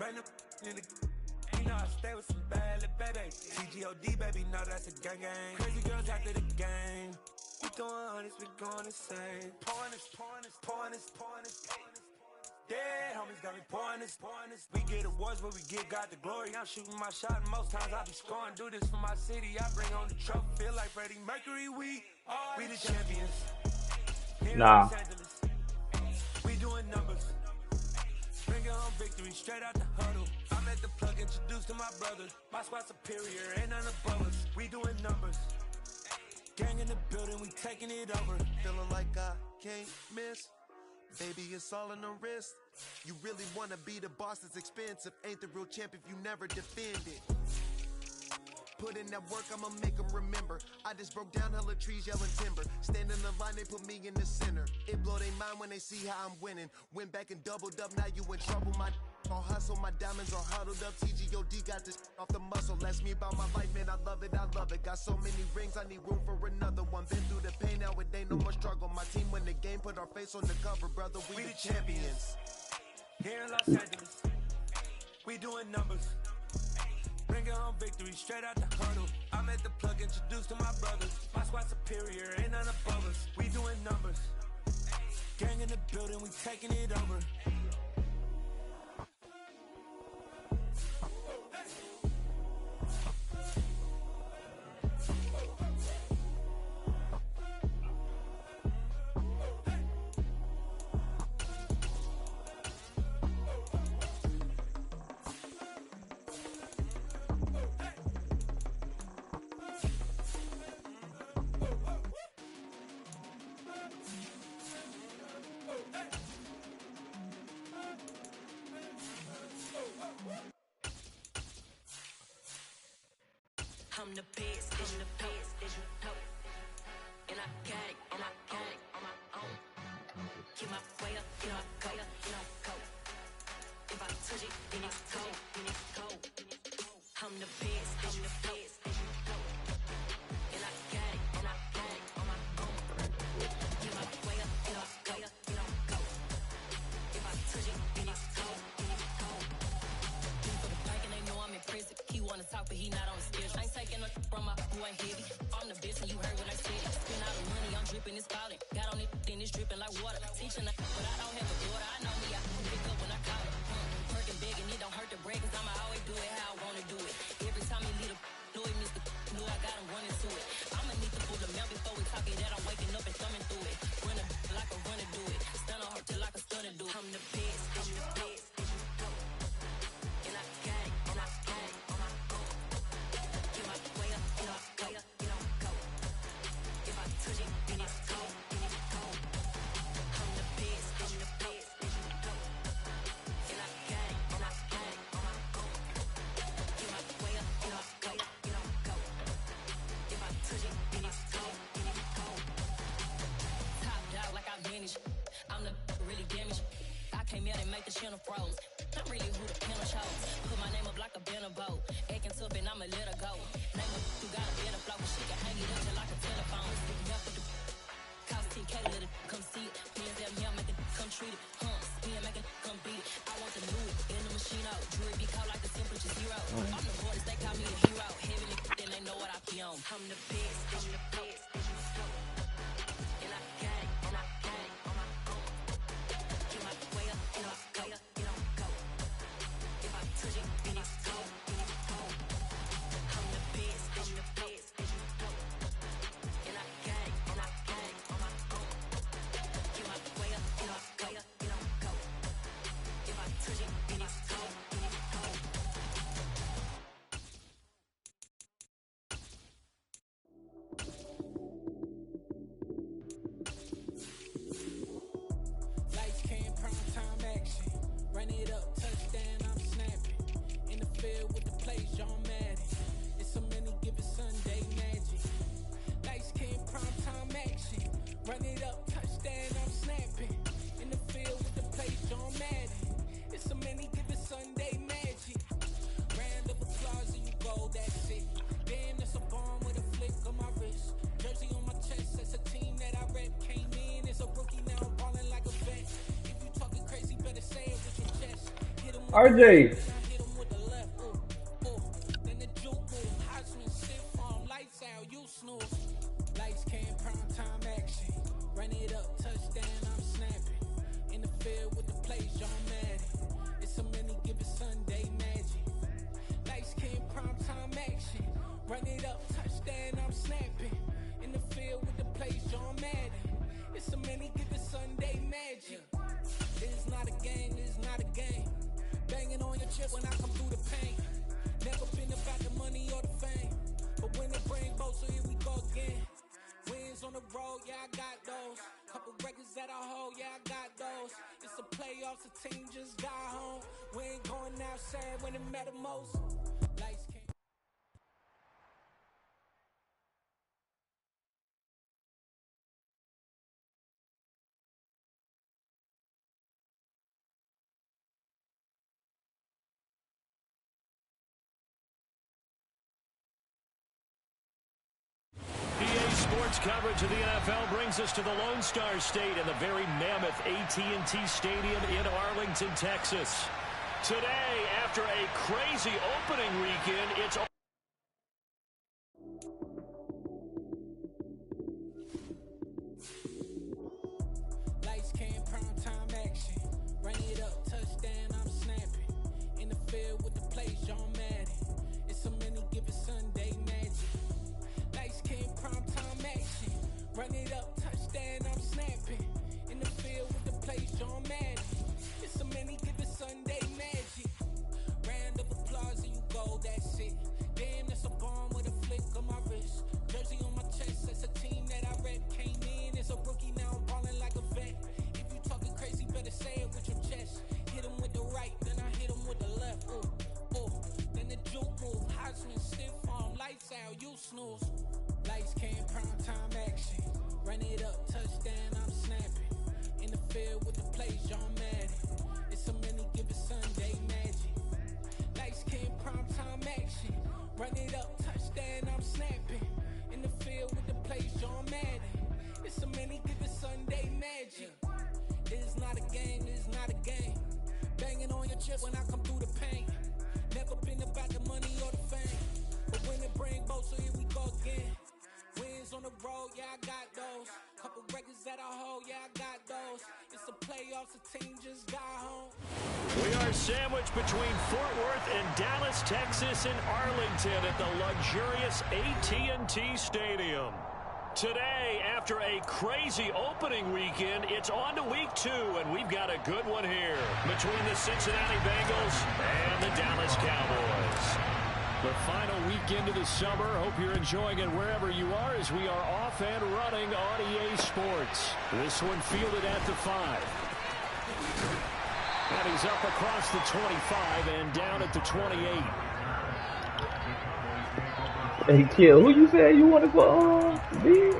bring them in the. You know I stay with some bad little baby. CGOD, baby, know that's a gang gang. Crazy girls after the game. We throwing hundreds, we going insane. Pouring this. Dead homies got me pouring this. We get awards, but we give God the glory. I'm shooting my shot, and most times I be scoring. Do this for my city, I bring on the trophy. Feel like Freddie Mercury, we the champions. Here in Los Angeles, we doing numbers. Bringing home victory straight out the huddle. I'm at the plug, introduced to my brothers. My squad superior, ain't none above us. We doing numbers. Gang in the building, we taking it over. Feeling like I can't miss. Baby, it's all in the wrist. You really wanna be the boss, it's expensive. Ain't the real champ if you never defend it. Put in that work, I'ma make them remember. I just broke down hella trees, yelling timber. Stand in the line, they put me in the center. It blow their mind when they see how I'm winning. Went back and doubled up, now you in trouble. My all hustle, my diamonds are huddled up. TGOD got this off the muscle. Ask me about my life, man, I love it. Got so many rings, I need room for another one. Been through the pain, now it ain't no more struggle. My team win the game, put our face on the cover, brother. We the champions. Here in Los Angeles, we doing numbers. Bringing home victory straight out the huddle. I'm at the plug, introduced to my brothers. My squad superior, ain't none above us. We doing numbers. Gang in the building, we taking it over. I'm the best, is you the best, is you know. And I got it, on my own. Get my way up, you know, go. If I touch it, then it's cold, I'm the best, is you the best, is you know. And I got it, on my own. Get my way up, you know, go. If I touch it, then it's cold, For the bike and they know I'm impressive. He wanna talk, but he not on the schedule. I ain't taking a from my boy heavy. I'm the best and you heard what I said. Spend all the money, I'm dripping, it's falling. Got on it, then it's dripping like water. Teaching but I don't have a daughter. I know me, I can pick up when I call it. Working big and it don't hurt the break, cause I'ma always do it how I wanna do it. Every time he lead a know it, Mr. Know I got him running to it. I'ma need to pull the mount before we talk it that I'm waking up and thumbing through it. Run a like a runner do it. Stun on her till like a stunner do it. I'm the best, I'm the best, is you know. And I got it, on my own. Get my way up, you know, go. If I touch it, then it's cold, I'm the best, I'm the best, is you know. And I got it, on my own. Get my way up, you know, go. If I touch it, then it's cold, Top dog like I manage. I'm the really damaged. I came out and make the channel froze. I'm really who the panel shows. Put my name up like a banner boat. Acting tough and I'ma let her go. Name up who got a better flow, but she can hang it up just like a telephone. Cost 10K, let it come see it. PSL, make it come treat it. Spin, make it come beat it. I want to do it in the machine out. Jewelry be called like the temperature zero. I'm the hardest, they call me a hero. Heaven and then they know what I be on. I'm the best, I'm the best, is you know. And I got it, on my own. Get my way up, you know, go. If I touch it, then it's cold, I'm the best, I'm the best, is you know. And I got it, on my own. Get my way up, you know, go. If I touch it, then it's cold, Lights came, prime time action. Run it up, touchdown, I'm snapping. In the field with the plays, John Madden. It's so many, give it Sunday magic. Lights came, prime time action. Run it up, touchdown, I'm snapping. In the field with the plays, John Madden. It's so many, give it Sunday magic. Round of applause and you go, that's it. Damn, that's a bomb with a flick on my wrist. Jersey on my chest, that's a team that I rep. Came in as a rookie, now I'm ballin' like a vet. If you talking crazy, better say it with your chest. Hit 'em with RJ, road, yeah, I got those. Couple records that I hold, yeah, I got those. It's the playoffs, the team just got home. We ain't going outside when it matter most. Lights came. EA Sports coverage of the NFL brings us to the Lone Star State and the very mammoth AT&T Stadium in Arlington, Texas. Today, after a crazy opening weekend, it's Lights came, prime time action. Run it up, touchdown, I'm snapping. In the field with the plays, John Madden. It's a many given Sunday magic. Lights came, prime time action. Run it up, touchdown, I'm snapping. In the field with the plays, John Madden. It's a many given Sunday magic. Round of applause and you go, that's it. Damn, that's a bomb with a flick on my wrist. Jersey on my chest, that's a team that I rep. Came in as a rookie, now I'm ballin' like a vet. If you talking crazy, better say it with your chest. Hit him with the right, then I hit him with the left. Then the juke move, Heisman, stiff arm, lights out, you snooze. Lights came, prime time action. Run it up, touchdown, I'm snapping. In the field with the plays, John Madden. It's a many given Sunday magic. Lights came, prime time action. Run it up, touchdown, I'm snapping. In the field with the plays, John Madden. It's a many given Sunday magic. This is not a game, this is not a game. Banging on your chest when I come through the paint. Never been about the money or the fame. But when it bring both, so here we go again. Wins on the road, yeah, I got those. Couple records that I hold, yeah, I got those. It's the playoffs, the team just got home. We are sandwiched between Fort Worth and Dallas, Texas, and Arlington at the luxurious AT&T Stadium. Today, after a crazy opening weekend, it's on to week 2, and we've got a good one here between the Cincinnati Bengals and the Dallas Cowboys. The final weekend of the summer. Hope you're enjoying it wherever you are as we are off and running on EA Sports. This one fielded at the 5. And he's up across the 25 and down at the 28. Hey, Kill, who you said you want to go be?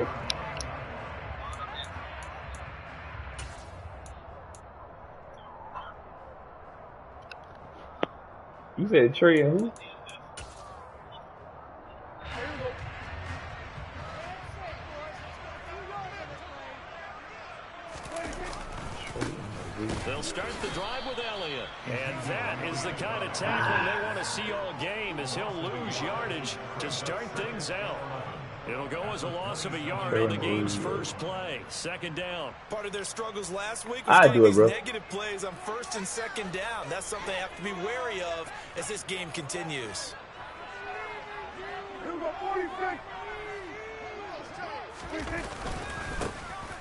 You said Trey and who? They'll start the drive with Elliott. And that is the kind of tackling they want to see all game, as he'll lose yardage to start things out. It'll go as a loss of a yard on the game's first play. Second down. Part of their struggles last week was getting these negative plays on first and second down. That's something they have to be wary of as this game continues.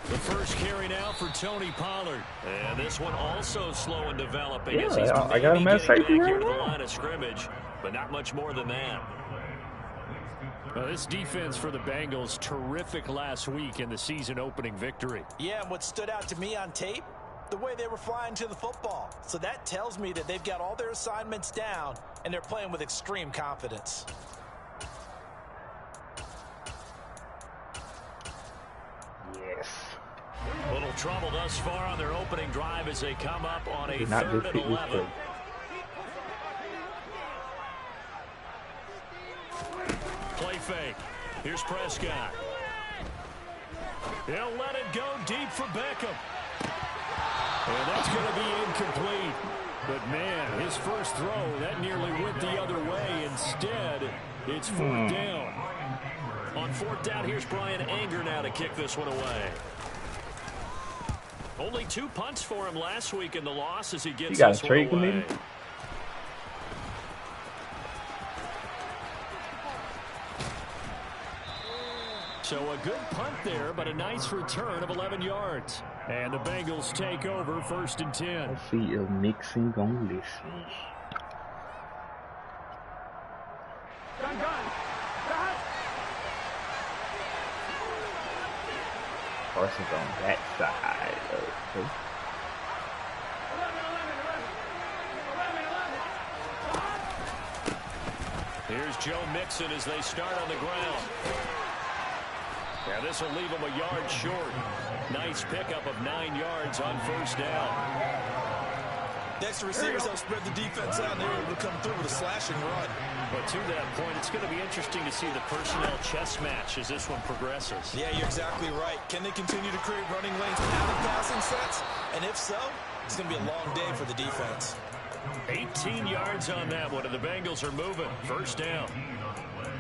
The first carry now for Tony Pollard. And this one also slow in developing as he's I got him at safety right to the now. line of scrimmage, but not much more than that. Well, this defense for the Bengals, terrific last week in the season opening victory. Yeah, and what stood out to me on tape, the way they were flying to the football. So that tells me that they've got all their assignments down and they're playing with extreme confidence. Yes. Little trouble thus far on their opening drive as they come up on a Not 3rd just and 11. Play fake. Here's Prescott. He'll let it go deep for Beckham. And that's going to be incomplete. But, man, his first throw, that nearly went the other way. Instead, it's 4th down. On 4th down, here's Brian Anger now to kick this one away. Only 2 punts for him last week in the loss as he gets this one away. So a good punt there, but a nice return of 11 yards. And the Bengals take over 1st and 10. Let's see if Nixon gonna listen. Parsons on that side. Okay. Here's Joe Mixon as they start on the ground. Yeah, this will leave him a yard short. Nice pickup of 9 yards on first down. Next receivers help spread the defense out, and they're able to come through with a slashing run. But to that point, it's going to be interesting to see the personnel chess match as this one progresses. Yeah, you're exactly right. Can they continue to create running lanes out of passing sets? And if so, it's going to be a long day for the defense. 18 yards on that one, and the Bengals are moving. First down.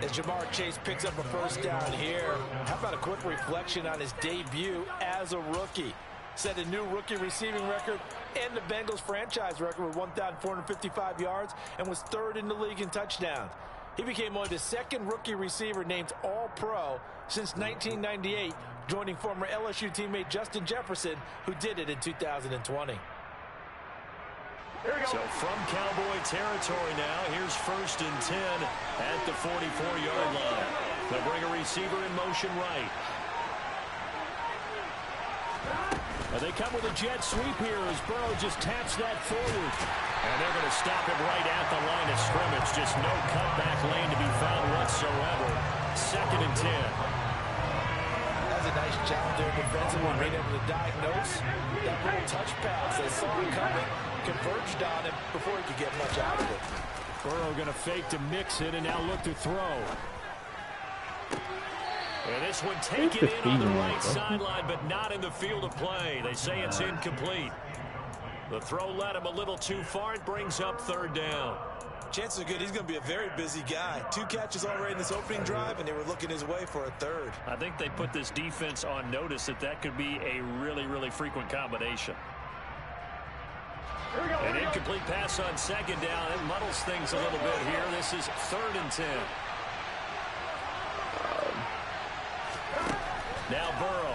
As Jamar Chase picks up a first down here, how about a quick reflection on his debut as a rookie? Set a new rookie receiving record and the Bengals franchise record with 1,455 yards and was 3rd in the league in touchdowns. He became only the 2nd rookie receiver named All-Pro since 1998, joining former LSU teammate Justin Jefferson, who did it in 2020. So from Cowboy territory now, here's 1st and 10 at the 44-yard line. They'll bring a receiver in motion right. And they come with a jet sweep here as Burrow just taps that forward. And they're going to stop him right at the line of scrimmage. Just no cutback lane to be found whatsoever. 2nd and 10. That's a nice job there defensively, being able to diagnose that little touch pass. They saw him coming, converged on him before he could get much out of it. Burrow going to fake to Mixon and now look to throw. And this one taken in on the right sideline, but not in the field of play. They say it's incomplete. The throw led him a little too far. It brings up 3rd down. Chances are good he's going to be a very busy guy. 2 catches already in this opening drive, and they were looking his way for a 3rd. I think they put this defense on notice that could be a really, really frequent combination. An incomplete pass on 2nd down. It muddles things a little bit here. This is 3rd and 10. Now Burrow.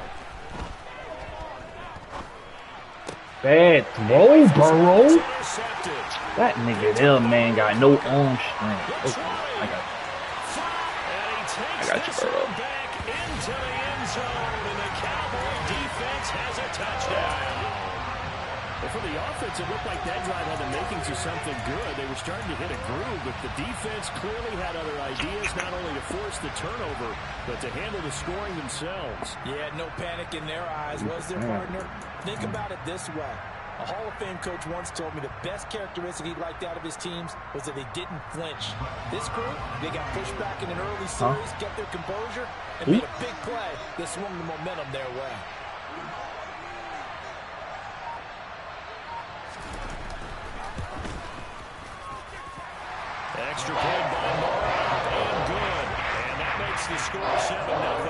Bad throw, Burrow. That nigga there, man, got no arm strength. Okay, I got you, Burrow. Back into the end zone, and the Cowboy defense has a touchdown. Well, for the offense, it looked like that drive had the makings of something good. They were starting to hit a groove, but the defense clearly had other ideas, not only to force the turnover, but to handle the scoring themselves. Yeah, no panic in their eyes, was there, partner? Think about it this way. A Hall of Fame coach once told me the best characteristic he liked out of his teams was that they didn't flinch. This group, they got pushed back in an early series, kept their composure, and made a big play that swung the momentum their way. Extra point by Moore, and good. And that makes the score 7-0.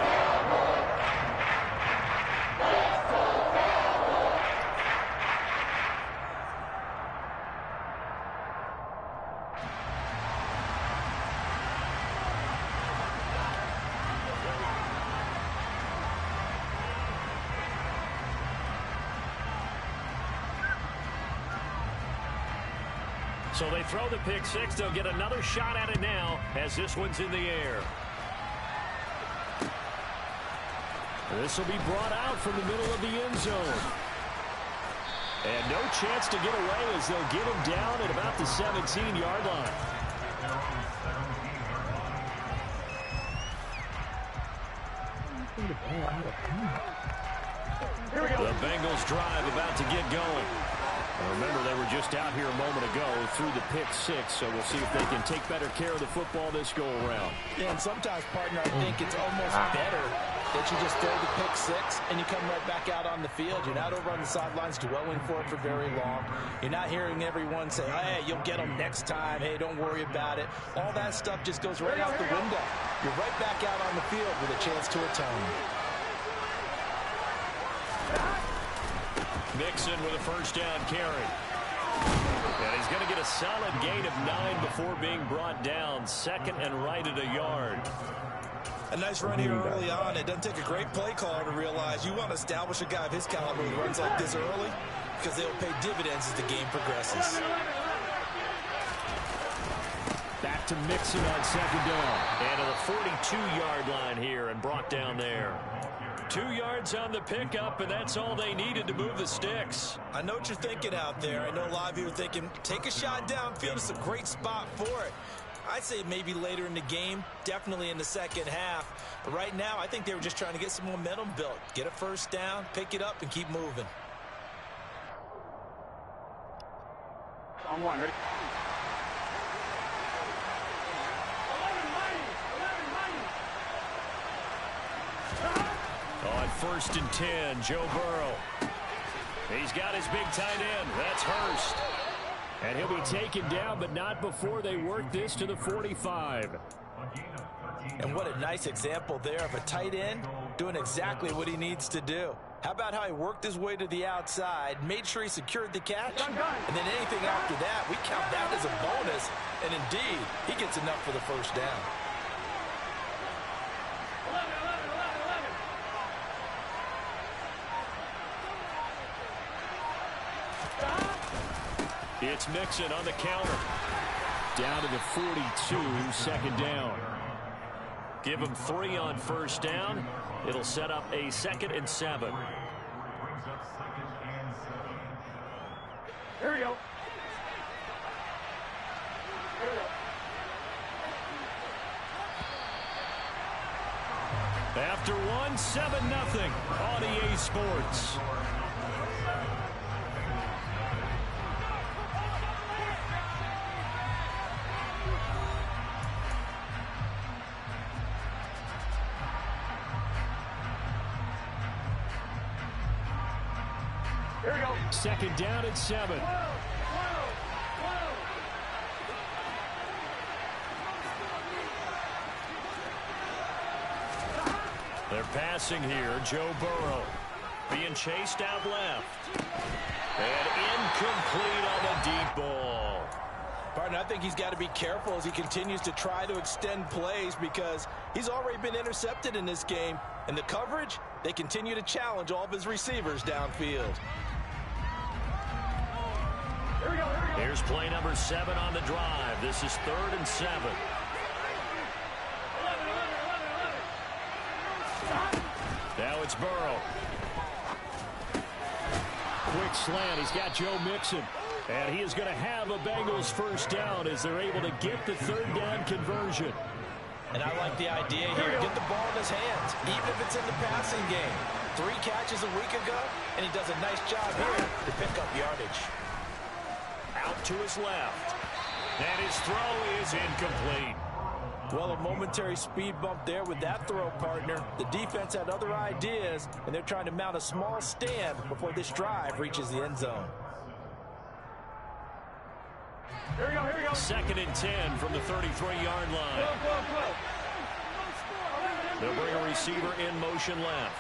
So they throw the pick six. They'll get another shot at it now as this one's in the air. This will be brought out from the middle of the end zone. And no chance to get away as they'll get him down at about the 17-yard line. The Bengals drive about to get going. Remember, they were just out here a moment ago through the pick six, so we'll see if they can take better care of the football this go-around. Yeah, and sometimes, partner, I think it's almost better that you just throw the pick six and you come right back out on the field. You're not over on the sidelines dwelling for it for very long. You're not hearing everyone say, hey, you'll get them next time. Hey, don't worry about it. All that stuff just goes right out the window. You're right back out on the field with a chance to atone. Mixon with a first down carry. And he's going to get a solid gain of 9 before being brought down. Second and right at a yard. A nice run here early on. It doesn't take a great play caller to realize you want to establish a guy of his caliber who runs like this early because they'll pay dividends as the game progresses. That to Mixon on second down. And to the 42-yard line here and brought down there. 2 yards on the pickup, and that's all they needed to move the sticks. I know what you're thinking out there. I know a lot of you are thinking, take a shot downfield. It's a great spot for it. I'd say maybe later in the game, definitely in the second half. But right now, I think they were just trying to get some momentum built. Get a first down, pick it up, and keep moving. On one, ready? On 1st and 10, Joe Burrow. He's got his big tight end. That's Hurst. And he'll be taken down, but not before they work this to the 45. And what a nice example there of a tight end doing exactly what he needs to do. How about how he worked his way to the outside, made sure he secured the catch, and then anything after that, we count that as a bonus. And indeed, he gets enough for the first down. It's Mixon on the counter. Down to the 42, second down. Give him 3 on first down. It'll set up a 2nd and 7. Here we go. After 1, 7-0 on EA Sports. Here we go. 2nd down and 7. They're passing here. Joe Burrow being chased out left. And incomplete on the deep ball. Partner, I think he's got to be careful as he continues to try to extend plays because he's already been intercepted in this game. And the coverage, they continue to challenge all of his receivers downfield. Here's play number 7 on the drive. This is 3rd and 7. Now it's Burrow. Quick slant. He's got Joe Mixon. And he is going to have a Bengals first down as they're able to get the 3rd down conversion. And I like the idea here. Get the ball in his hands, even if it's in the passing game. 3 catches a week ago, and he does a nice job here to pick up yardage. Out to his left. And his throw is incomplete. Well, a momentary speed bump there with that throw, partner. The defense had other ideas, and they're trying to mount a small stand before this drive reaches the end zone. Here we go, here we go. 2nd and 10 from the 33-yard line. They'll bring a receiver in motion left.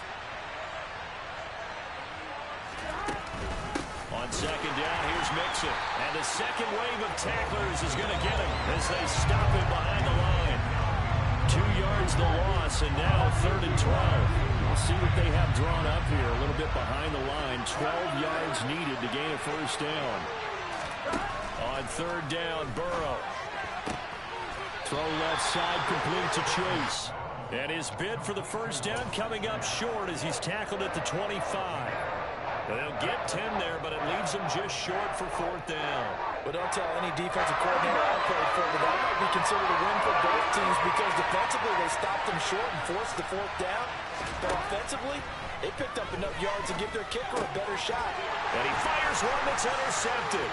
On 2nd down, here's Mixon. And the second wave of tacklers is going to get him as they stop him behind the line. 2 yards the loss, and now 3rd and 12. We'll see what they have drawn up here. A little bit behind the line. 12 yards needed to gain a first down. On 3rd down, Burrow. Throw left side, complete to Chase. And his bid for the first down coming up short as he's tackled at the 25. They'll get 10 there, but it leaves them just short for 4th down. But don't tell any defensive coordinator I played for, but that might be considered a win for both teams because defensively they stopped them short and forced the 4th down. But offensively, they picked up enough yards to give their kicker a better shot. And he fires one that's intercepted.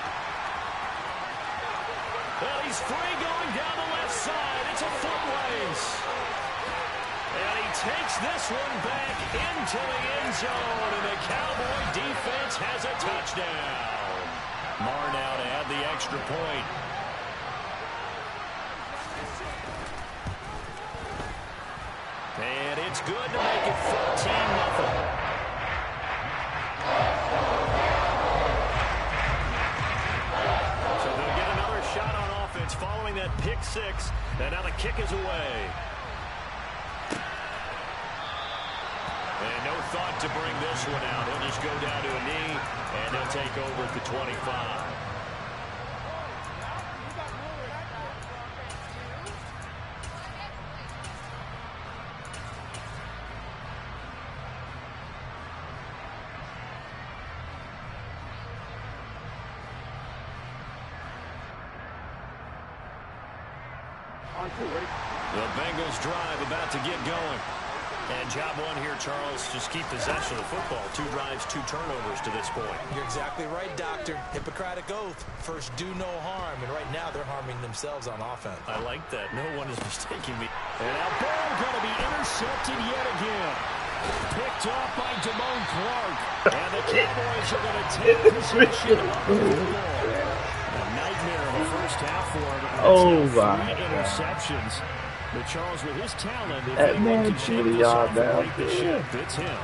Well, he's free going down the left side. It's a foot race. And he takes this one back into the end zone, and the Cowboy defense has a touchdown. Marr now to add the extra point. And it's good to make it 14-0. Shot on offense following that pick 6, and now the kick is away. And no thought to bring this one out. He'll just go down to a knee, and they'll take over at the 25. The Bengals drive about to get going. And job one here, Charles, just keep possession of the football. 2 drives, 2 turnovers to this point. You're exactly right, Doctor. Hippocratic oath. First, do no harm. And right now, they're harming themselves on offense. I like that. No one is mistaking me. And now ball going to be intercepted yet again. Picked off by Damone Clark. And the Cowboys are going to take possession of the football. A nightmare of a first half for him. Oh, wow. 3 interceptions. But Charles, with his talent, if that anyone man can shake really this are off and down right the ship, it's him.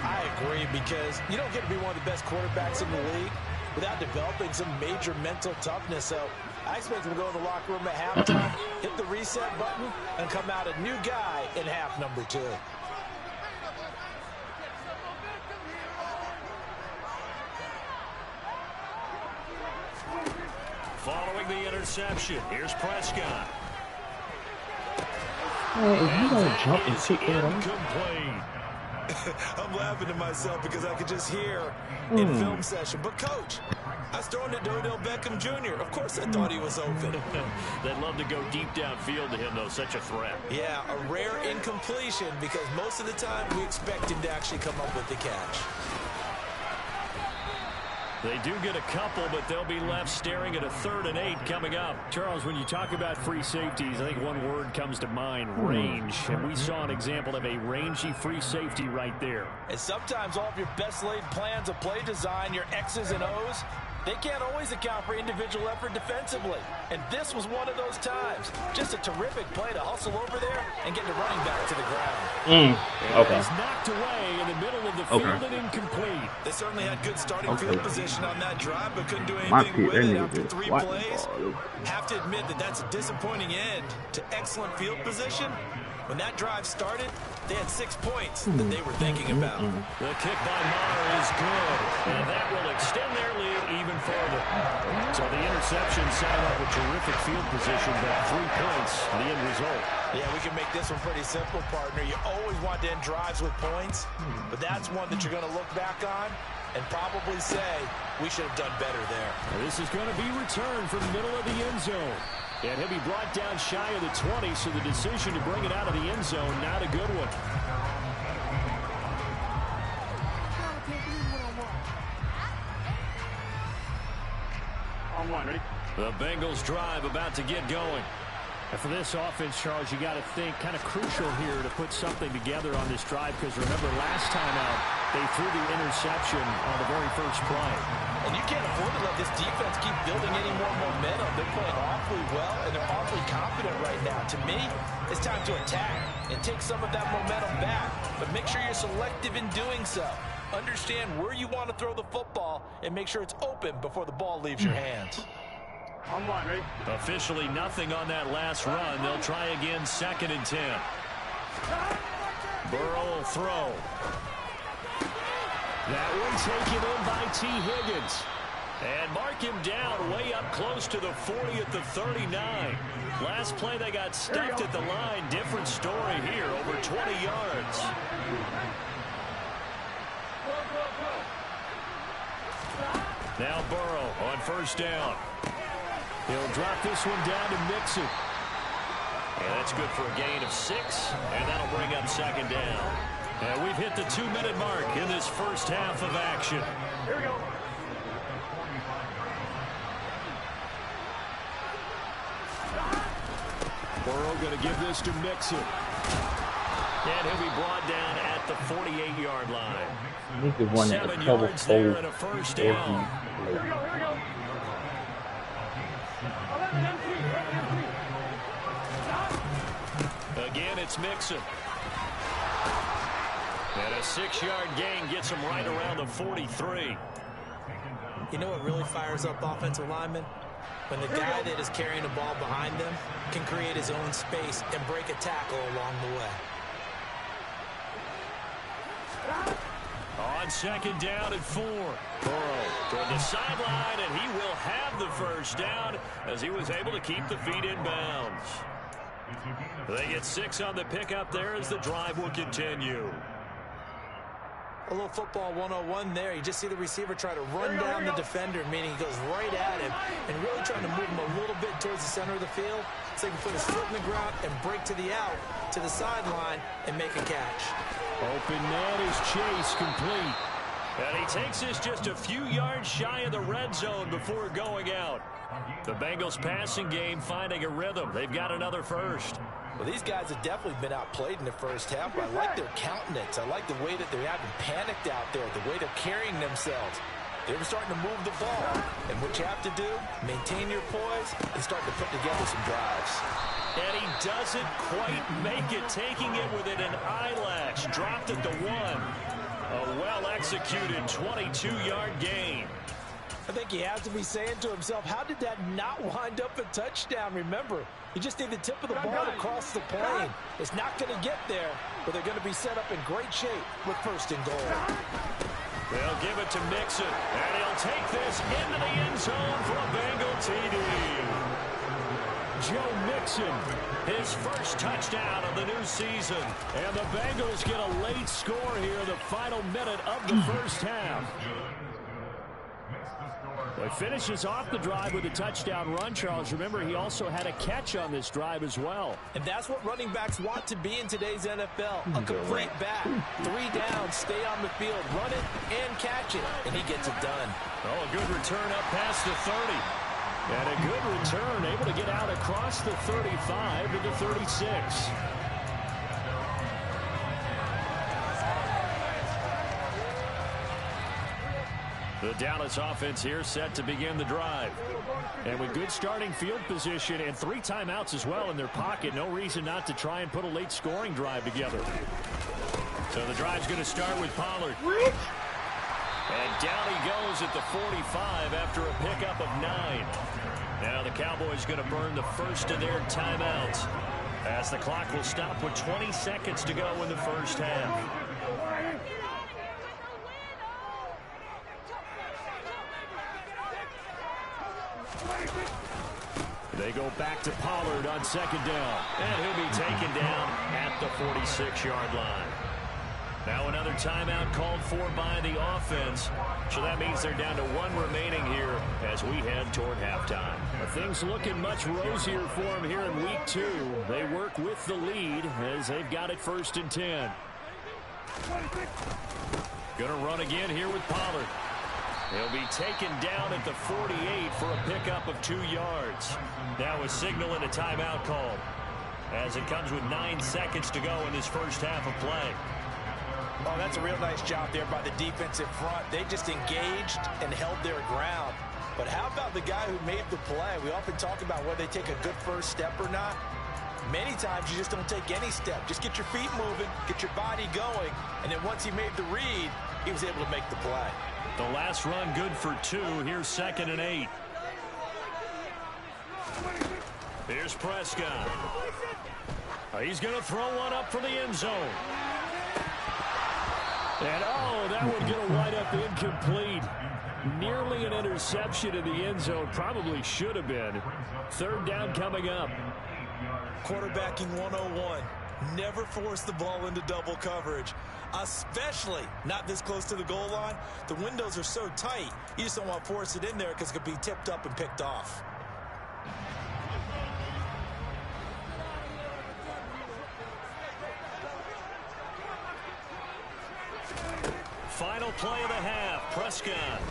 I agree, because you don't get to be one of the best quarterbacks in the league without developing some major mental toughness. So I expect him to go in the locker room at halftime, hit the reset button, and come out a new guy in half number 2. Following the interception, here's Prescott. Man, if you don't jump and kick that off. I'm laughing to myself because I could just hear in film session. But, Coach, I was throwing to Odell Beckham Jr. Of course I thought he was open. They'd love to go deep downfield to him, though. Such a threat. Yeah, a rare incompletion because most of the time we expect him to actually come up with the catch. They do get a couple, but they'll be left staring at a 3rd and 8 coming up. Charles, when you talk about free safeties, I think one word comes to mind, range. And we saw an example of a rangy free safety right there. And sometimes all of your best laid plans of play design, your X's and O's, they can't always account for individual effort defensively. And this was one of those times. Just a terrific play to hustle over there and get the running back to the ground. Okay. He's knocked away in the middle of the field and incomplete. They certainly had good starting field position on that drive, but couldn't do anything with it after 3 plays. Have to admit that that's a disappointing end to excellent field position. When that drive started, they had 6 points that they were thinking about. The kick by Maher is good, and that will extend their lead even further. So the interception set up a terrific field position, but 3 points, the end result. Yeah, we can make this one pretty simple, partner. You always want to end drives with points, but that's one that you're going to look back on and probably say, we should have done better there. This is going to be returned from the middle of the end zone. And he'll be brought down shy of the 20, so the decision to bring it out of the end zone, not a good one. The Bengals drive about to get going. And for this offense, Charles, you got to think kind of crucial here to put something together on this drive, because remember last time out, they threw the interception on the very first play. And you can't afford to let this defense keep building any more momentum. They're playing awfully well, and they're awfully confident right now. To me, it's time to attack and take some of that momentum back. But make sure you're selective in doing so. Understand where you want to throw the football and make sure it's open before the ball leaves your hands. Officially nothing on that last run. They'll try again, 2nd and 10. Burrow will throw. That one taken in by T. Higgins. And mark him down way up close to the 40 at the 39. Last play they got stuffed at the line. Different story here, over 20 yards. Now Burrow on 1st down. He'll drop this one down to Mixon. And that's good for a gain of 6, and that'll bring up 2nd down. And we've hit the 2-minute mark in this first half of action. Here we go. Burrow going to give this to Mixon. And he'll be brought down at the 48-yard line. I think the one that 7 cover yards there and a 1st down. Again, it's Mixon. And a 6-yard gain gets him right around the 43. You know what really fires up offensive linemen? When the guy that is carrying the ball behind them can create his own space and break a tackle along the way. On 2nd down and 4. Burrow toward the sideline, and he will have the 1st down as he was able to keep the feet in bounds. They get 6 on the pickup there as the drive will continue. A little football 101 there. You just see the receiver try to run down the defender, meaning he goes right at him and really trying to move him a little bit towards the center of the field so he can put his foot in the ground and break to the out, to the sideline, and make a catch. Open man is chased complete. And he takes this just a few yards shy of the red zone before going out. The Bengals passing game finding a rhythm. They've got another first. Well, these guys have definitely been outplayed in the first half, but I like their countenance. I like the way that they're having panicked out there, the way they're carrying themselves. They're starting to move the ball. And what you have to do, maintain your poise and start to put together some drives. And he doesn't quite make it, taking it within an eyelash. Dropped at the 1. A well-executed 22-yard gain. I think he has to be saying to himself, how did that not wind up a touchdown? Remember, you just need the tip of the ball across the plane. It's not going to get there, but they're going to be set up in great shape with first and goal. They'll give it to Mixon, and he'll take this into the end zone for a Bengal TD. Joe Mixon, his first touchdown of the new season. And the Bengals get a late score here in the final minute of the first half. It finishes off the drive with a touchdown run, Charles. Remember, he also had a catch on this drive as well. And that's what running backs want to be in today's NFL. A complete back. 3 downs, stay on the field, run it, and catch it. And he gets it done. Oh, a good return up past the 30. And a good return, able to get out across the 35 to the 36. The Dallas offense here set to begin the drive. And with good starting field position and 3 timeouts as well in their pocket, no reason not to try and put a late scoring drive together. So the drive's going to start with Pollard. And down he goes at the 45 after a pickup of 9. Now the Cowboys going to burn the first of their timeouts as the clock will stop with 20 seconds to go in the first half. They go back to Pollard on second down. And he'll be taken down at the 46-yard line. Now another timeout called for by the offense. So that means they're down to 1 remaining here as we head toward halftime. Things looking much rosier for them here in week 2. They work with the lead as they've got it 1st and 10. Gonna run again here with Pollard. He'll be taken down at the 48 for a pickup of 2 yards. Now a signal and a timeout called as it comes with 9 seconds to go in this first half of play. Oh, that's a real nice job there by the defensive front. They just engaged and held their ground. But how about the guy who made the play? We often talk about whether they take a good first step or not. Many times you just don't take any step. Just get your feet moving, get your body going, and then once he made the read, he was able to make the play. The last run good for 2. Here's 2nd and 8. Here's Prescott. He's going to throw one up for the end zone. And, oh, that one's going to wind up incomplete. Nearly an interception in the end zone. Probably should have been. 3rd down coming up. Quarterbacking 101. Never force the ball into double coverage, especially not this close to the goal line. The windows are so tight, you just don't want to force it in there because it could be tipped up and picked off. Final play of the half. Prescott.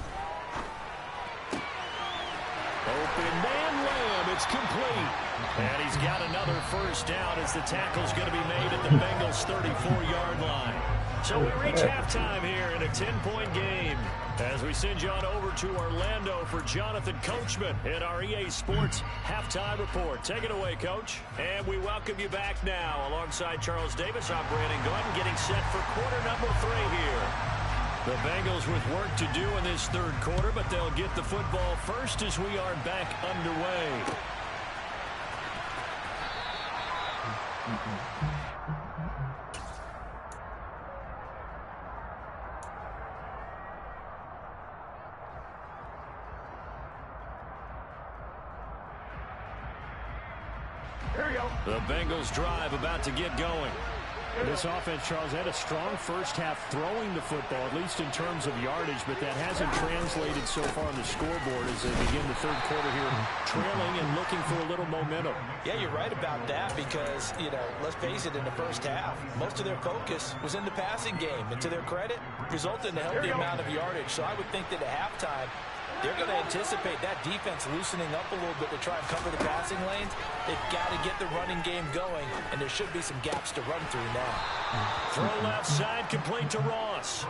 Open man Lamb. It's complete. And he's got another first down as the tackle's going to be made at the Bengals' 34-yard line. So we reach halftime here in a 10-point game as we send you on over to Orlando for Jonathan Coachman in our EA Sports Halftime Report. Take it away, Coach. And we welcome you back now. Alongside Charles Davis, I'm Brandon Gordon getting set for quarter number 3 here. The Bengals with work to do in this 3rd quarter, but they'll get the football first as we are back underway. The Bengals drive about to get going. This offense, Charles, had a strong first half throwing the football, at least in terms of yardage, but that hasn't translated so far on the scoreboard as they begin the third quarter here, trailing and looking for a little momentum. Yeah, you're right about that because, let's face it, in the first half, most of their focus was in the passing game. And to their credit, resulted in a healthy amount of yardage. So I would think that at halftime, they're going to anticipate that defense loosening up a little bit to try and cover the passing lanes. They've got to get the running game going, and there should be some gaps to run through now. Throw left side, complete to Ross.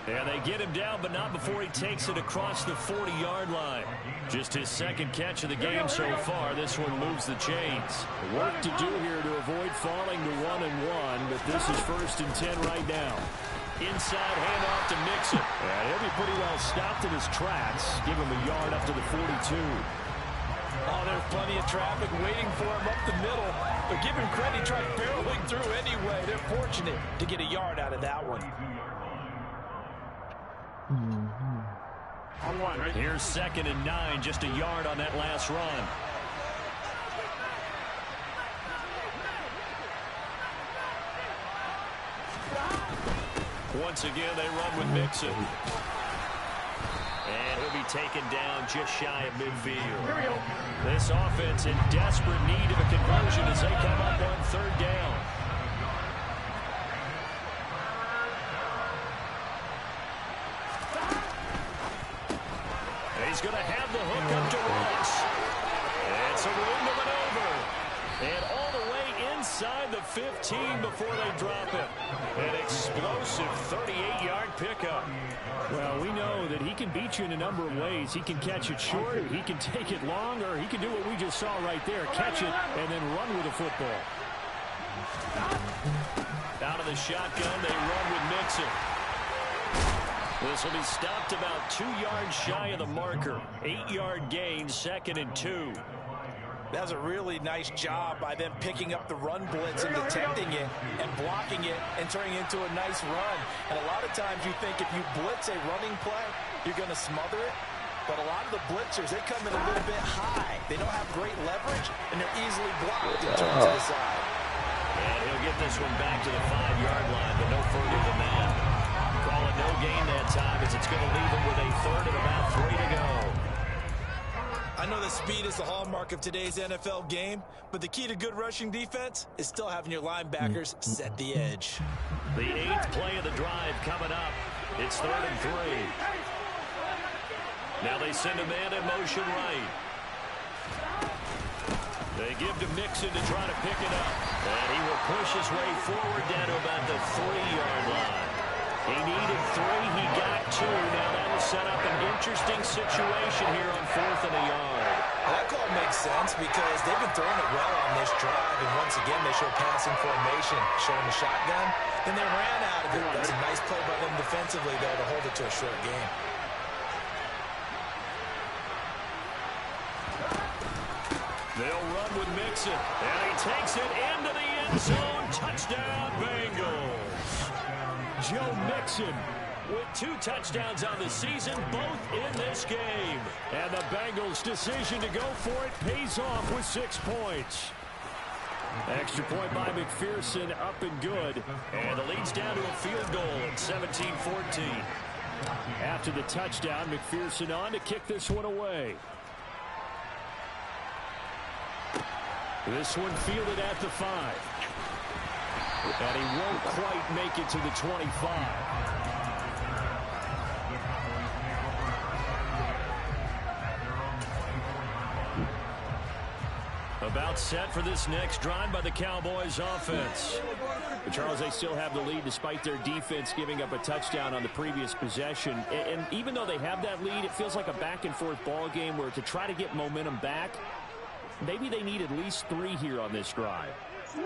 And they get him down, but not before he takes it across the 40-yard line. Just his second catch of the game so far. This one moves the chains. Work to do here to avoid falling to 1-1, but this is 1st and 10 right now. Inside handoff to Mixon. And he'll be pretty well stopped in his tracks. Give him a yard up to the 42. Oh, there's plenty of traffic waiting for him up the middle. But give him credit, he tried barreling through anyway. They're fortunate to get a yard out of that one. Here's 2nd and 9, just a yard on that last run. Once again, they run with Mixon. And he'll be taken down just shy of midfield. This offense in desperate need of a conversion as they come up on 3rd down. And he's going to have the hook up to Ross. It's a window maneuver. And all the way inside the 15 before they drop it. An explosive 38-yard pickup. Well, we know that he can beat you in a number of ways. He can catch it short, he can take it long, or he can do what we just saw right there, catch it and then run with the football. Out of the shotgun, they run with Mixon. This will be stopped about 2 yards shy of the marker. 8-yard gain, 2nd and 2. That was a really nice job by them picking up the run blitz and detecting it and blocking it and turning it into a nice run. And a lot of times you think if you blitz a running play, you're going to smother it. But a lot of the blitzers, they come in a little bit high. They don't have great leverage, and they're easily blocked and turned to the side. And he'll get this one back to the 5-yard line, but no further than that. Call it no gain that time as it's going to leave him with a 3rd and about 3 to go. I know that speed is the hallmark of today's NFL game, but the key to good rushing defense is still having your linebackers set the edge. The 8th play of the drive coming up. It's 3rd and 3. Now they send a man in motion right. They give to Mixon to try to pick it up. And he will push his way forward down to about the 3-yard line. He needed 3. He got 2. Now that will set up an interesting situation here on 4th and a yard. That call makes sense because they've been throwing it well on this drive. And once again, they show passing formation, showing the shotgun. Then they ran out of it. That's a nice play by them defensively, though, to hold it to a short game. They'll run with Mixon. And he takes it into the end zone. Touchdown, Bengals. Joe Mixon with 2 touchdowns on the season, both in this game. And the Bengals' decision to go for it pays off with 6 points. Extra point by McPherson, up and good. And the lead's down to a field goal at 17-14. After the touchdown, McPherson on to kick this one away. This one fielded at the 5. And he won't quite make it to the 25. About set for this next drive by the Cowboys offense. But Charles, they still have the lead despite their defense giving up a touchdown on the previous possession. And even though they have that lead, it feels like a back-and-forth ball game where to try to get momentum back, maybe they need at least 3 here on this drive.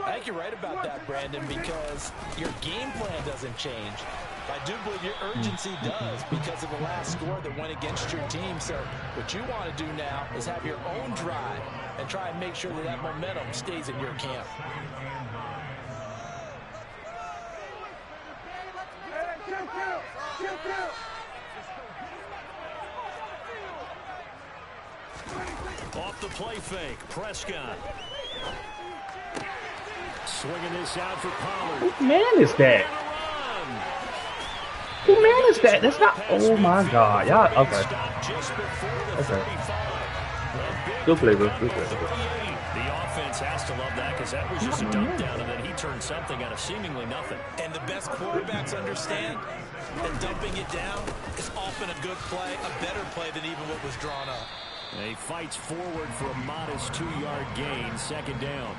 I think you're right about that, Brandon, because your game plan doesn't change. I do believe your urgency does because of the last score that went against your team. So what you want to do now is have your own drive and try and make sure that that momentum stays in your camp. Off the play fake, Prescott. Swinging this out for Pollard. Who man is that? Who man is that? That's not. Oh my God, y'all. Okay. Okay. Still play, bro. Still play. The offense has to love that because that was just a dump down, and then he turned something out of seemingly nothing. And the best quarterbacks understand that dumping it down is often a good play, a better play than even what was drawn up. And he fights forward for a modest 2-yard gain, second down.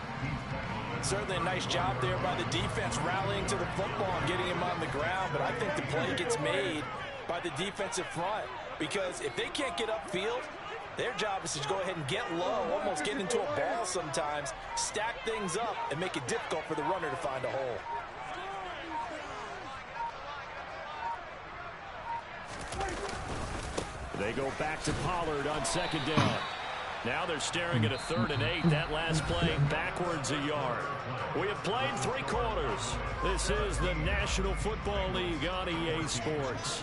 Certainly a nice job there by the defense rallying to the football and getting him on the ground, but I think the play gets made by the defensive front because if they can't get upfield, their job is to go ahead and get low, almost get into a ball sometimes, stack things up, and make it difficult for the runner to find a hole. They go back to Pollard on second down. Now they're staring at a 3rd and 8. That last play backwards a yard. We have played 3 quarters. This is the National Football League on EA Sports.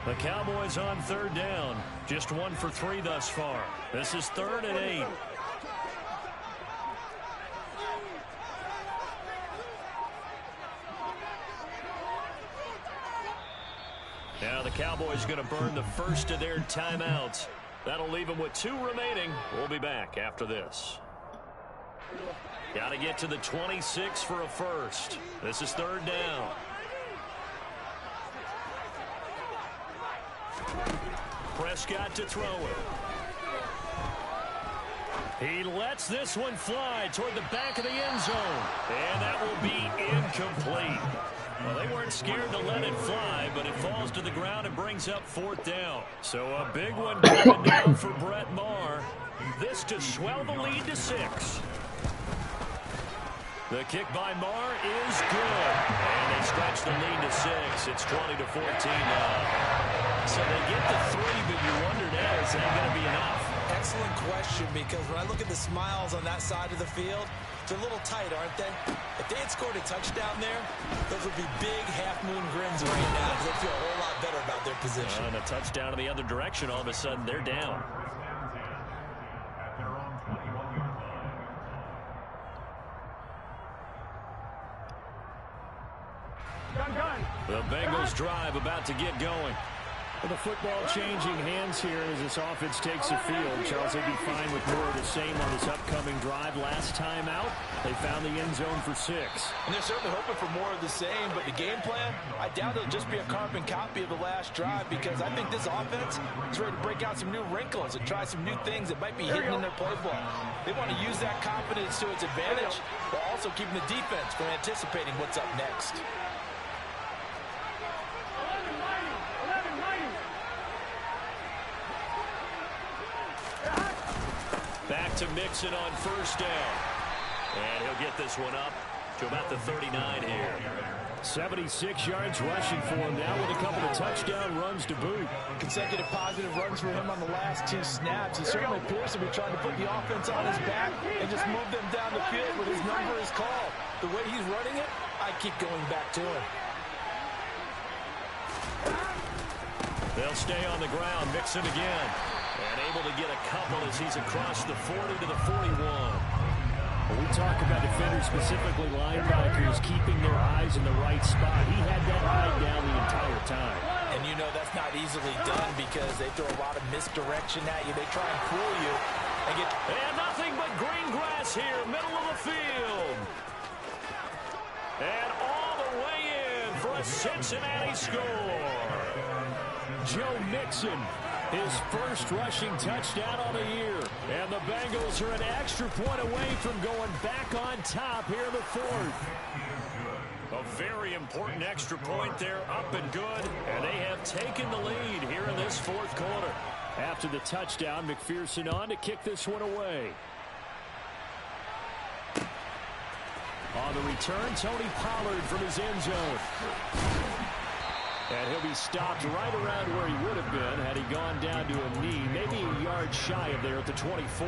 The Cowboys on 3rd down. Just 1 for 3 thus far. This is 3rd and 8. Now the Cowboys going to burn the first of their timeouts. That'll leave them with 2 remaining. We'll be back after this. Got to get to the 26 for a first. This is 3rd down. Prescott to throw it. He lets this one fly toward the back of the end zone. And that will be incomplete. Well, they weren't scared to let it fly, but it falls to the ground and brings up 4th down. So a big one coming down for Brett Maher. This to swell the lead to 6. The kick by Maher is good. And they stretch the lead to 6. It's 20-14 now. So they get the 3, but you wonder now, is that going to be enough? Excellent question, because when I look at the smiles on that side of the field, they're a little tight, aren't they? If they had scored a touchdown there, those would be big half-moon grins right now because they feel a whole lot better about their position. And a touchdown in the other direction, all of a sudden they're down. The Bengals drive about to get going. Well, the football changing hands here as this offense takes the field. Charles, they'd be fine with more of the same on this upcoming drive. Last time out, they found the end zone for 6. And they're certainly hoping for more of the same, but the game plan, I doubt it'll just be a carbon copy of the last drive because I think this offense is ready to break out some new wrinkles and try some new things that might be hidden in their playbook. They want to use that confidence to its advantage while also keeping the defense from anticipating what's up next. Back to Mixon on 1st down. And he'll get this one up to about the 39 here. 76 yards rushing for him now with a couple of touchdown runs to boot. Consecutive positive runs for him on the last 2 snaps. He certainly appears to be trying to put the offense on his back and just move them down the field when his number is called. The way he's running it, I keep going back to him. They'll stay on the ground. Mixon again. And able to get a couple as he's across the 40 to the 41. When we talk about defenders, specifically linebackers, keeping their eyes in the right spot, he had that eye down the entire time. And you know that's not easily done because they throw a lot of misdirection at you. They try and fool you. And nothing but green grass here, middle of the field. And all the way in for a Cincinnati score. Joe Mixon, his first rushing touchdown on the year. And the Bengals are an extra point away from going back on top here in the 4th. A very important extra point there, up and good. And they have taken the lead here in this 4th quarter. After the touchdown, McPherson on to kick this one away. On the return, Tony Pollard from his end zone. And he'll be stopped right around where he would have been had he gone down to a knee, maybe a yard shy of there at the 24.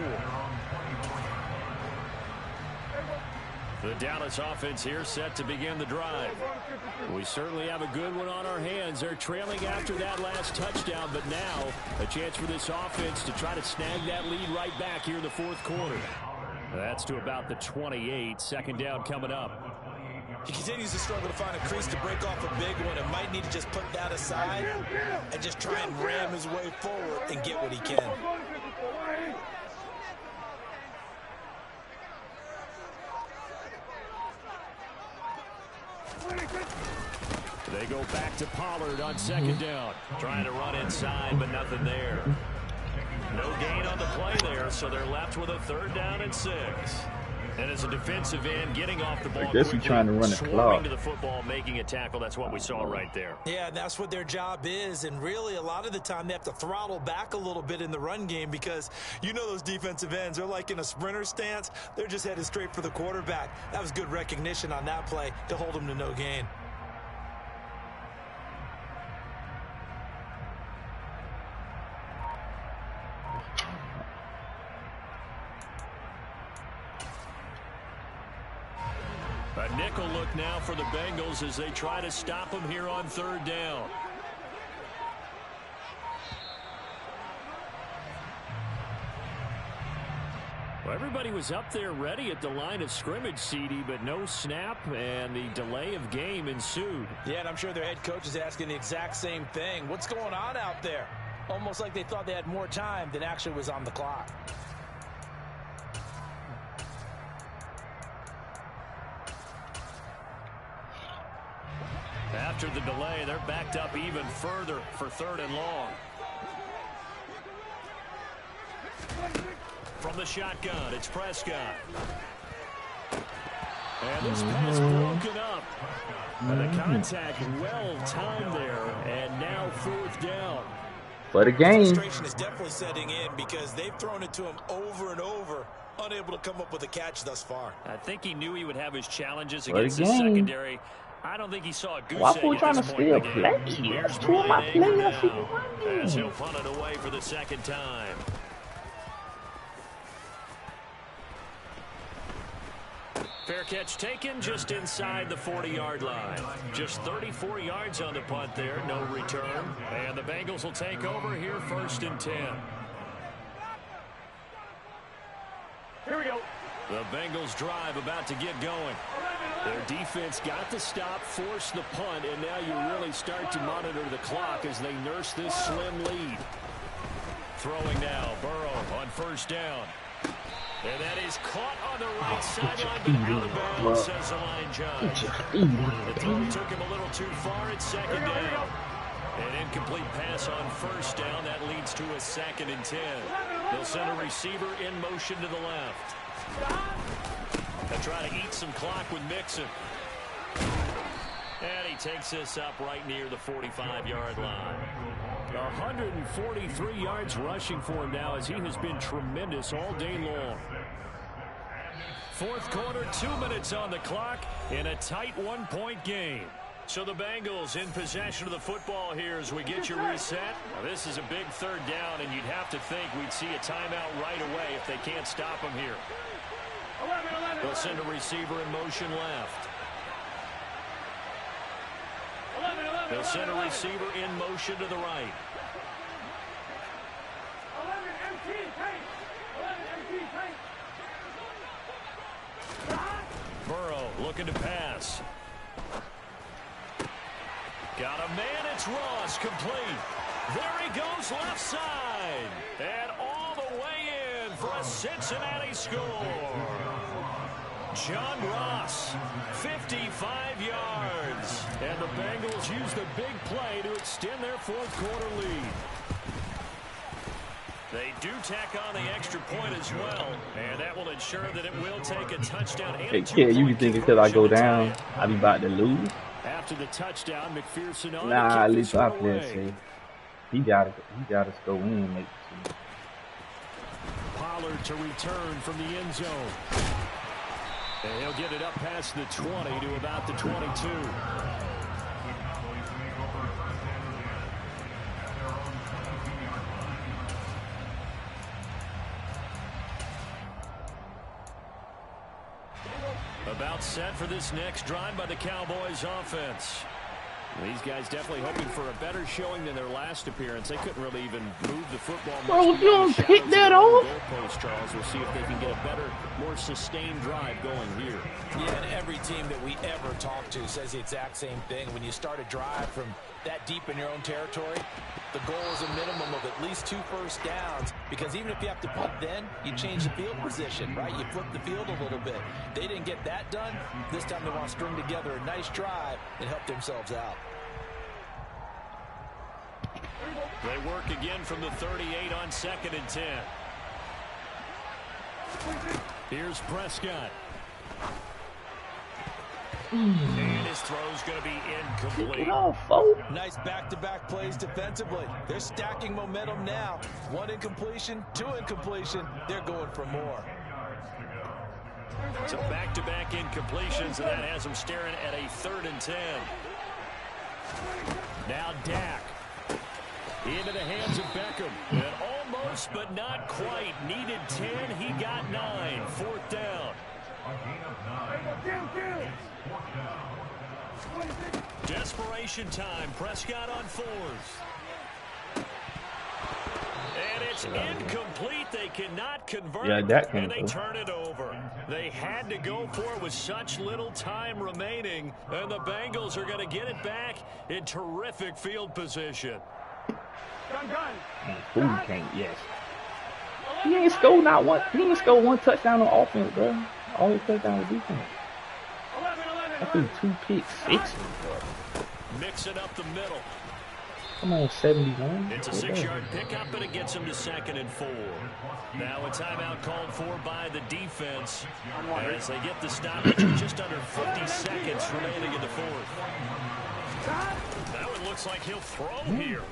The Dallas offense here set to begin the drive. We certainly have a good one on our hands. They're trailing after that last touchdown, but now a chance for this offense to try to snag that lead right back here in the fourth quarter. That's to about the 28. Second down coming up. He continues to struggle to find a crease to break off a big one and might need to just put that aside and just try and ram his way forward and get what he can. They go back to Pollard on second down. Trying to run inside, but nothing there. No gain on the play there, so they're left with a 3rd down and 6. And as a defensive end, getting off the ball quickly, trying to run a swarming to the football, making a tackle. That's what we saw right there. Yeah, and that's what their job is. And really, a lot of the time, they have to throttle back a little bit in the run game because you know those defensive ends, they're like in a sprinter stance. They're just headed straight for the quarterback. That was good recognition on that play to hold them to no gain. A nickel look now for the Bengals as they try to stop them here on 3rd down. Well, everybody was up there ready at the line of scrimmage, CD, but no snap, and the delay of game ensued. Yeah, and I'm sure their head coach is asking the exact same thing. What's going on out there? Almost like they thought they had more time than actually was on the clock. After the delay, they're backed up even further for 3rd and long. From the shotgun, it's Prescott. And this pass broken up. And the contact well-timed there. And now 4th down. For the game. Frustration is definitely setting in because they've thrown it to him over and over. Unable to come up with a catch thus far. I think he knew he would have his challenges against his secondary. I don't think he saw a goose Why egg are we trying to steal play? Here's Two of my players as he'll punt it away for the 2nd time. Fair catch taken just inside the 40-yard line. Just 34 yards on the punt there, no return. And the Bengals will take over here 1st and 10. Here we go. The Bengals drive about to get going. Their defense got the stop, forced the punt, and now you really start to monitor the clock as they nurse this slim lead. Throwing now, Burrow on 1st down. And that is caught on the right sideline, but out of bounds, says the line judge. The throw took him a little too far at 2nd down. An incomplete pass on 1st down. That leads to a 2nd and 10. They'll send a receiver in motion to the left. They'll try to eat some clock with Mixon. And he takes this up right near the 45-yard line. 143 yards rushing for him now as he has been tremendous all day long. 4th quarter, 2 minutes on the clock in a tight 1-point game. So the Bengals in possession of the football here as we get you reset. Now, this is a big 3rd down, and you'd have to think we'd see a timeout right away if they can't stop him here. They'll send a receiver in motion left. They'll send a receiver in motion to the right. Burrow looking to pass. Got a man, it's Ross, complete. There he goes left side. And all the way in for a Cincinnati score. John Ross, 55 yards. And the Bengals use the big play to extend their 4th quarter lead. They do tack on the extra point as well, and that will ensure that it will take a touchdown. Hey, kid, you be thinking because I go down, I be about to lose? After the touchdown, McPherson on nah, at least I play. He gotta go in and make it. Pollard to return from the end zone. And he'll get it up past the 20 to about the 22. About set for this next drive by the Cowboys offense. These guys definitely hoping for a better showing than their last appearance. They couldn't really even move the football. Bro, if you don't pick that off. Goalpost, Charles, we'll see if they can get a better, more sustained drive going here. Yeah, and every team that we ever talk to says the exact same thing. When you start a drive from that deep in your own territory, the goal is a minimum of at least 2 first downs, because even if you have to punt then, you change the field position, right? You flip the field a little bit. They didn't get that done. This time they want to string together a nice drive and help themselves out. They work again from the 38 on 2nd and 10. Here's Prescott. And his throw's going to be incomplete. Nice back-to-back plays defensively. They're stacking momentum now. 1 incompletion, 2 incompletion. They're going for more. So back-to-back incompletions, and that has them staring at a 3rd and 10. Now Dak. Into the hands of Beckham. And almost, but not quite. Needed 10. He got 9. 4th down. Desperation time. Prescott on 4s. And it's incomplete. They cannot convert. Yeah, that and they turn it over. They had to go for it with such little time remaining. And the Bengals are going to get it back in terrific field position. Who can't? Yes. He ain't scored not one. He ain't scored 1 touchdown on offense, bro. All his touchdowns on defense. I think 2 picks, 6. Mixing up the middle. Come on, 71. It's a 6-yard pickup, but it gets him to 2nd and 4. Now a timeout called for by the defense as they get the stoppage with just under 50 seconds remaining in the 4th. That one looks like he'll throw here.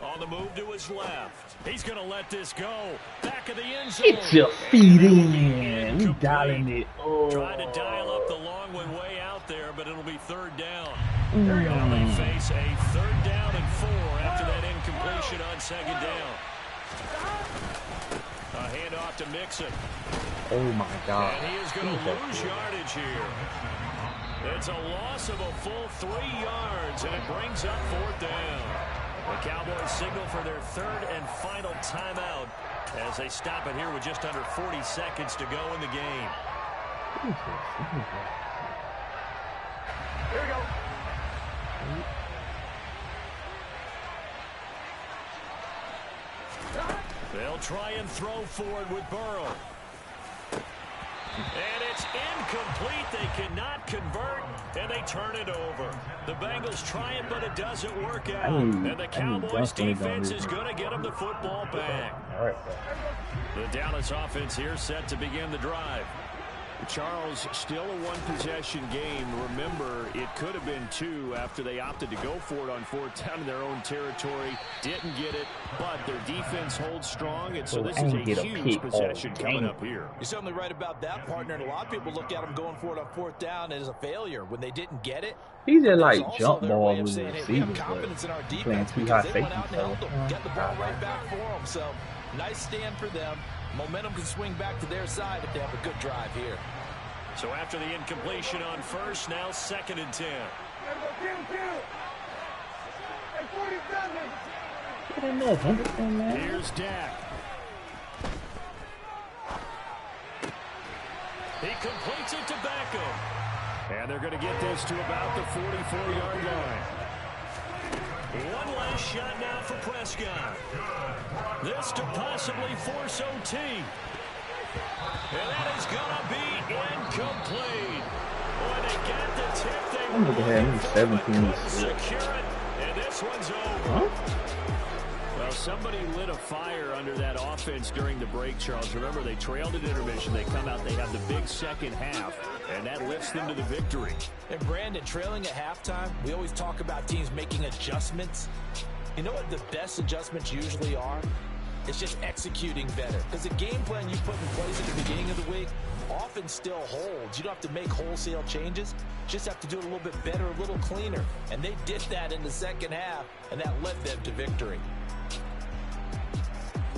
On the move to his left. He's going to let this go. Back of the end zone. Get your feet in. We dialing it. Oh. Trying to dial up the long one way out there, but it'll be 3rd down. Now they face a 3rd down and 4 after that incompletion on 2nd down. A handoff to Mixon. Oh, my God. And he is going to lose yardage here. It's a loss of a full 3 yards, and it brings up 4th down. The Cowboys signal for their 3rd and final timeout as they stop it here with just under 40 seconds to go in the game. Here we go. They'll try and throw forward with Burrow. And it's incomplete. They cannot convert, and they turn it over. The Bengals try it, but it doesn't work out. And the Cowboys defense is going to get them the football back. The Dallas offense here set to begin the drive. Charles, still a 1-possession game. Remember, it could have been 2 after they opted to go for it on 4th down in their own territory. Didn't get it, but their defense holds strong, and so this is a huge possession coming up here. You're certainly right about that, partner, and a lot of people look at them going for it on 4th down as a failure when they didn't get it. He's just like jump ball with the receivers. receivers, Confidence in our playing defense too because high they went safety. out and helped them, get the ball right back for them. So nice stand for them. Momentum can swing back to their side if they have a good drive here. So after the incompletion on 1st, now 2nd and 10. Here's Dak. He completes it to Beckham. And they're going to get this to about the 44-yard line. One last shot now for Prescott. This to possibly force OT. And that is going to be incomplete. Boy, they got the tip they were looking for, but couldn't secure it. And this one's over. Well, somebody lit a fire under that offense during the break, Charles. Remember, they trailed at intermission. They come out, they have the big second half, and that lifts them to the victory. And Brandon, trailing at halftime, we always talk about teams making adjustments. You know what the best adjustments usually are? It's just executing better. Because the game plan you put in place at the beginning of the week often still holds. You don't have to make wholesale changes. Just have to do it a little bit better, a little cleaner. And they did that in the second half, and that led them to victory.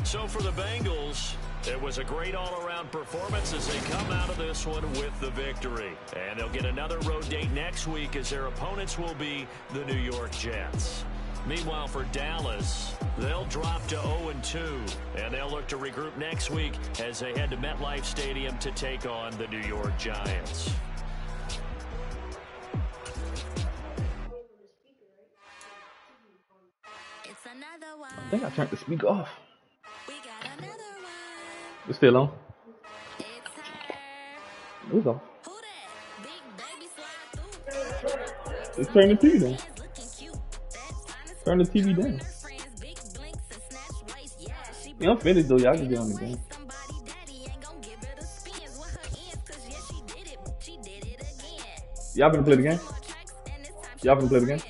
So for the Bengals, it was a great all-around performance as they come out of this one with the victory. And they'll get another road date next week as their opponents will be the New York Jets. Meanwhile, for Dallas, they'll drop to 0-2, and they'll look to regroup next week as they head to MetLife Stadium to take on the New York Giants. I think I turned the speaker off. It's still on. It's off. Let's turn the TV down. Turn the TV down. Yeah, I'm finished though. Y'all can get on the game. Y'all gonna play the game? Y'all gonna play the game?